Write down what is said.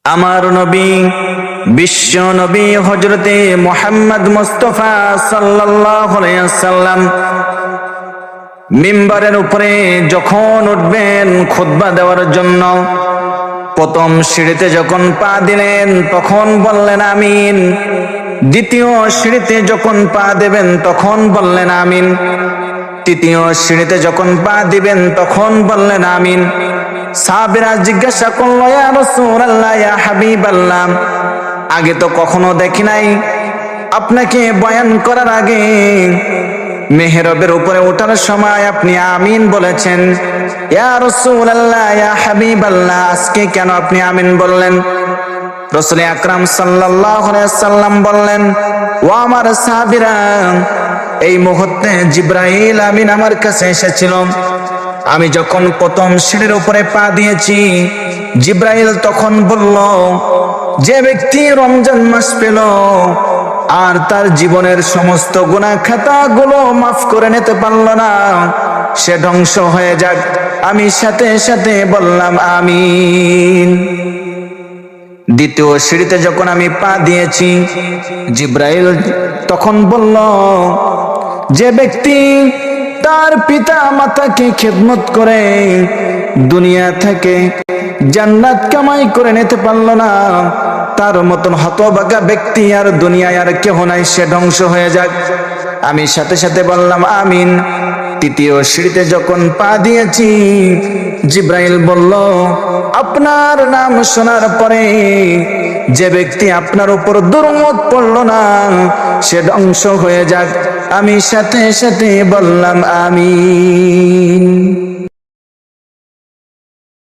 আমার নবী বিশ্ব নবী হযরতে মুহাম্মদ মুস্তাফা সাল্লাল্লাহু আলাইহি ওয়াসাল্লাম মিম্বারের উপরে যখন উঠবেন খুতবা দেওয়ার জন্য, প্রথম সিঁড়িতে যখন পা দিলেন তখন বললেন আমিন। দ্বিতীয় সিঁড়িতে যখন পা দেবেন তখন বললেন আমিন। তৃতীয় সিঁড়িতে যখন পা দিবেন তখন বললেন আমিন। সাহাবীরা জিজ্ঞাসা করলো, ইয়া রাসূলুল্লাহ, ইয়া হাবিবাল্লাহ, আগে তো কখনো দেখি নাই আপনাকে বয়ান করার আগে মেহরাবের উপরে ওঠার সময় আপনি আমিন বলেছেন। ইয়া রাসূলুল্লাহ, ইয়া হাবিবাল্লাহ, আজকে কেন আপনি আমিন বললেন? রাসূল আকরাম সাল্লাল্লাহু আলাইহি ওয়াসাল্লাম বললেন, ও আমার সাহাবীরা, এই মুহূর্তে জিবরাইল আমিন আমার কাছে এসেছিল। আমি যখন প্রথম সিঁড়ির উপরে পা দিয়েছি, জিবরাইল তখন বলল, যে ব্যক্তি রমজান মাস পেল আর তার জীবনের সমস্ত গুনাহ খাতাগুলো মাফ করে নিতে পারল না, সে ধ্বংস হয়ে যাক। আমি সাথে সাথে বললাম আমিন। দ্বিতীয় সিঁড়িতে যখন আমি পা দিয়েছি, জিবরাইল তখন বলল, যে ব্যক্তি তার পিতা মাতাকে খেদমত করে দুনিয়া থেকে জান্নাত কামাই করে নিতে পারল না, তার মতন হতভাগা ব্যক্তি আর দুনিয়ায় আর কেহ নাই, সে ধ্বংস হয়ে যাক। আমি সাথে সাথে বললাম আমিন। তৃতীয় সিঁড়িতে যখন পা দিয়েছি, জিবরাইল বলল, আপনার নাম শোনার পরে যে ব্যক্তি আপনার উপর দুরূদ পড়ল না, সে ধ্বংস হয়ে যাক। আমি সাথে সাথে বললাম আমিন।